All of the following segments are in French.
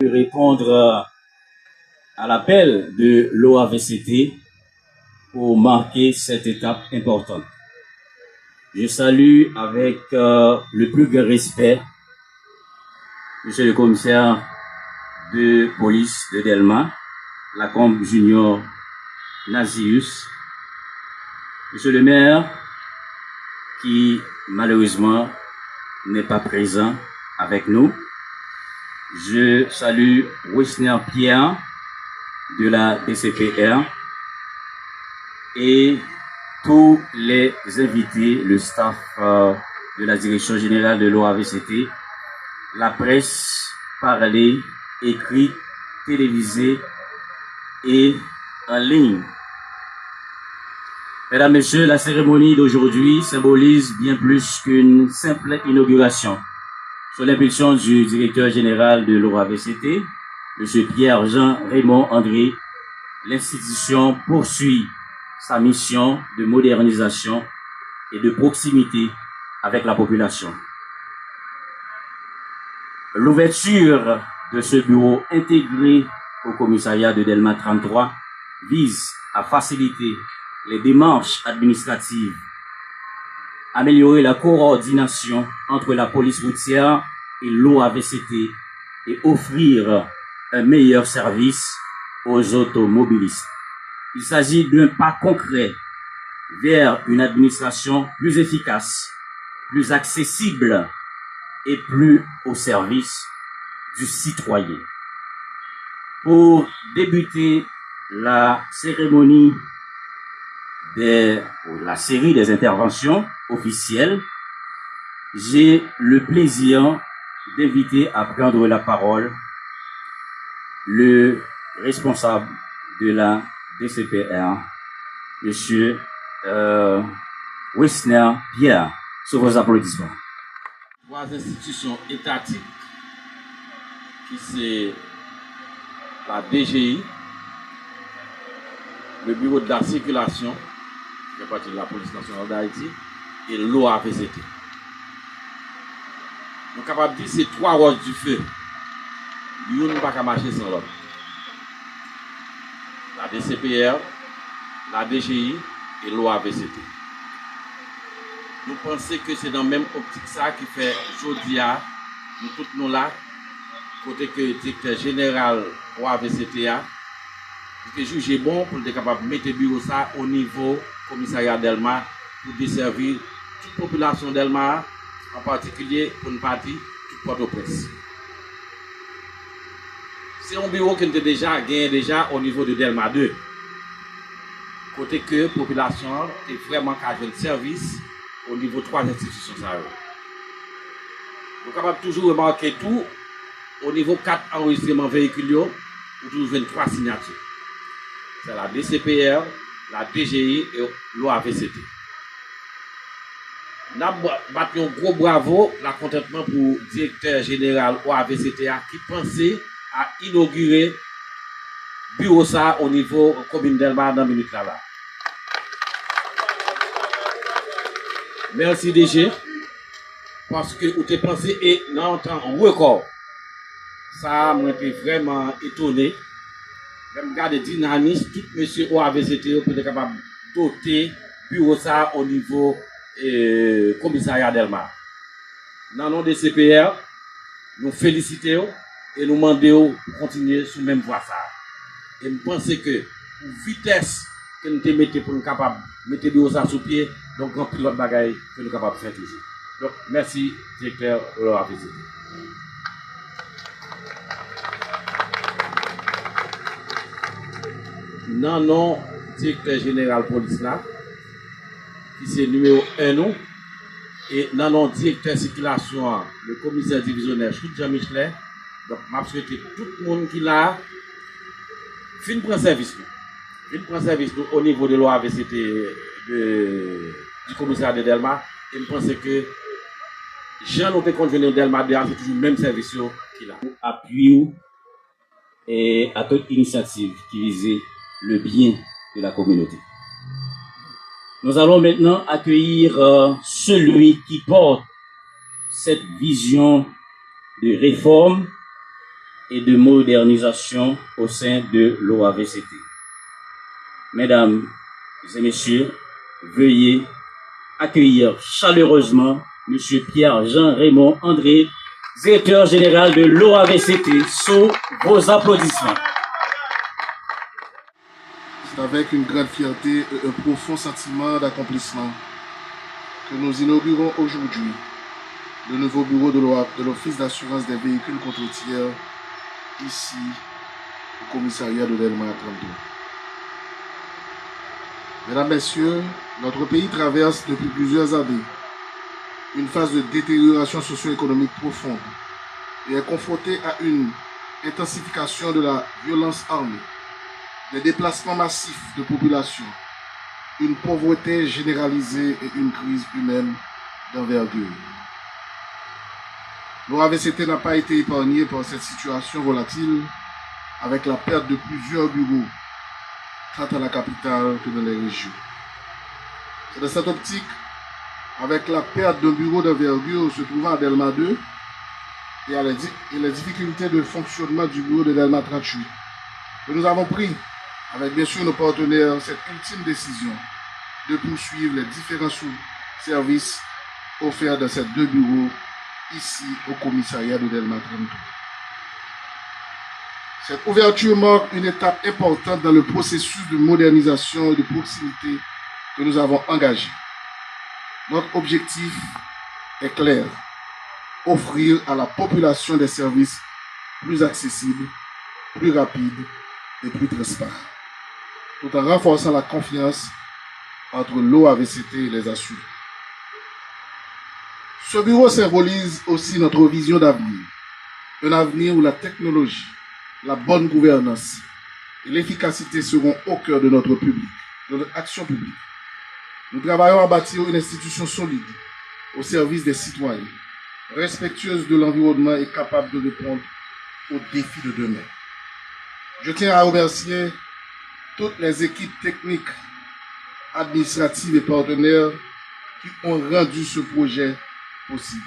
Répondre à l'appel de l'OAVCT pour marquer cette étape importante. Je salue avec le plus grand respect Monsieur le commissaire de police de Delma, Lacombe Junior Nazius, Monsieur le maire qui malheureusement n'est pas présent avec nous. Je salue Wisner Pierre de la DCPR et tous les invités, le staff de la direction générale de l'OAVCT, la presse parlée, écrite, télévisée et en ligne. Mesdames, Messieurs, la cérémonie d'aujourd'hui symbolise bien plus qu'une simple inauguration. Sous l'impulsion du directeur général de l'OAVCT, M. Pierre-Jean Raymond André, l'institution poursuit sa mission de modernisation et de proximité avec la population. L'ouverture de ce bureau intégré au commissariat de Delma 33 vise à faciliter les démarches administratives, améliorer la coordination entre la police routière et l'OAVCT et offrir un meilleur service aux automobilistes. Il s'agit d'un pas concret vers une administration plus efficace, plus accessible et plus au service du citoyen. Pour débuter la cérémonie la série des interventions officielles, j'ai le plaisir d'inviter à prendre la parole le responsable de la DCPR, Monsieur Wisner Pierre, sur vos applaudissements. Trois institutions étatiques qui c'est la DGI, le Bureau de la Circulation, qui fait partie de la Police nationale d'Haïti, et l'OAVCT. Nous sommes capables de dire que c'est trois roches du feu. Nous ne pouvons pas marcher sans l'autre. La DCPR, la DGI et l'OAVCT. Nous pensons que c'est dans la même optique ça qui fait aujourd'hui, nous tous nous là, côté que le directeur général OAVCT a, qui juge bon pour être capable de mettre le bureau ça au niveau commissariat Delma pour desservir toute population Delma, en particulier pour une partie toute Port-au-Prince. C'est un bureau qui était déjà gagné déjà au niveau de Delma 2. Côté que la population est vraiment capable de service au niveau de trois institutions. Nous sommes capables toujours remarquer tout au niveau 4 enregistrements véhicules, ou toujours 23 signatures. C'est la DCPR, la DGI et l'OAVCT. Nous avons battu un gros bravo, la contentement pour le directeur général OAVCT qui pensait à inaugurer le bureau ça au niveau commune Delma dans minute là. Merci DG, parce que vous avez pensé et dans un temps record. Ça m'a été vraiment étonné. Je regarde le dynamisme, tout monsieur OAVCT peut être capable de doter le bureau ça au niveau commissariat Delma. Dans le nom des CPR, nous félicitons et nous demandons de continuer sur la même voie. Et je pense que pour la vitesse que nous mettons pour nous capables de mettre le bureau ça sous pied, donc un pilote bagaille que nous sommes capables de faire toujours. Donc merci, directeur de l'OAVCT. Dans le nom directeur général police là, qui c'est numéro 1 nous, et dans le directeur circulation, le commissaire divisionnaire Jean Michelet, Donc, je souhaite tout le monde qui l'a fin prendre service. Fin prendre service au niveau de l'OAVCT du commissariat de Delma. Et je pense que Jean-Lopé Conjoint Delma c'est toujours le même service qu'il a. Appui et à toute initiative qui visait le bien de la communauté. Nous allons maintenant accueillir celui qui porte cette vision de réforme et de modernisation au sein de l'OAVCT. Mesdames et messieurs, veuillez accueillir chaleureusement M. Pierre-Jean Raymond André, directeur général de l'OAVCT, sous vos applaudissements. C'est avec une grande fierté et un profond sentiment d'accomplissement que nous inaugurons aujourd'hui le nouveau bureau de l'Office d'assurance des véhicules contre-routiers ici au commissariat de Delma 32. Mesdames, Messieurs, notre pays traverse depuis plusieurs années une phase de détérioration socio-économique profonde et est confronté à une intensification de la violence armée, des déplacements massifs de population, une pauvreté généralisée et une crise humaine d'envergure. L'OAVCT n'a pas été épargné par cette situation volatile avec la perte de plusieurs bureaux tant à la capitale que dans les régions. C'est dans cette optique, avec la perte d'un bureau d'envergure se trouvant à Delma 2 et les difficultés de fonctionnement du bureau de Delma 38, que nous avons pris, avec bien sûr nos partenaires, cette ultime décision de poursuivre les différents services offerts dans ces deux bureaux ici au commissariat de Delma 32. Cette ouverture marque une étape importante dans le processus de modernisation et de proximité que nous avons engagé. Notre objectif est clair: offrir à la population des services plus accessibles, plus rapides et plus transparents, tout en renforçant la confiance entre l'OAVCT et les assurés. Ce bureau symbolise aussi notre vision d'avenir, un avenir où la technologie, la bonne gouvernance et l'efficacité seront au cœur de notre public, de notre action publique. Nous travaillons à bâtir une institution solide au service des citoyens, respectueuse de l'environnement et capable de répondre aux défis de demain. Je tiens à remercier toutes les équipes techniques, administratives et partenaires qui ont rendu ce projet possible.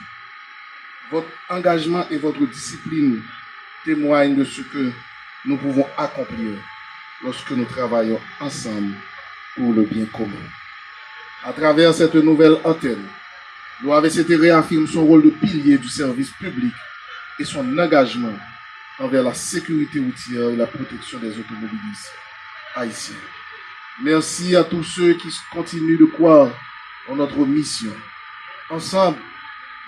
Votre engagement et votre discipline témoignent de ce que nous pouvons accomplir lorsque nous travaillons ensemble pour le bien commun. À travers cette nouvelle antenne, l'OAVCT réaffirme son rôle de pilier du service public et son engagement envers la sécurité routière et la protection des automobilistes haïtiens. Merci à tous ceux qui continuent de croire en notre mission. Ensemble,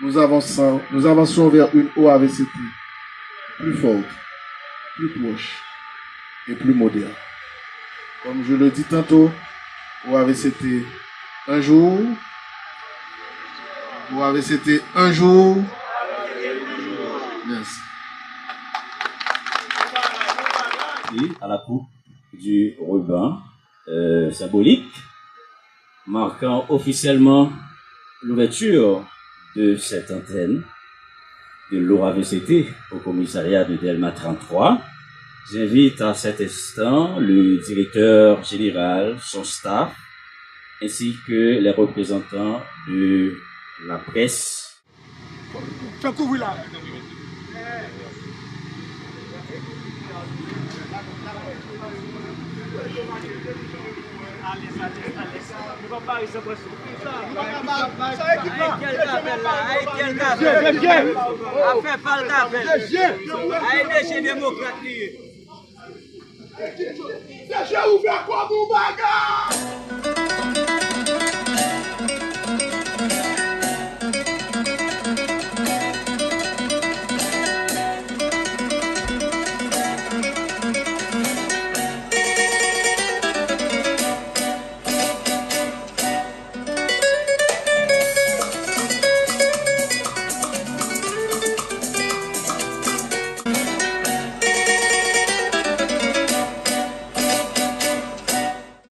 nous avançons vers une OAVCT plus forte, plus proche et plus moderne. Comme je le dis tantôt, OAVCT un jour, OAVCT un jour. Merci. Et à la coupe du ruban symbolique, marquant officiellement l'ouverture de cette antenne de l'OAVCT au commissariat de Delma 33. J'invite à cet instant le directeur général, son staff, ainsi que les représentants de la presse. Fais couvrir là. Deixa eu ver como bagar!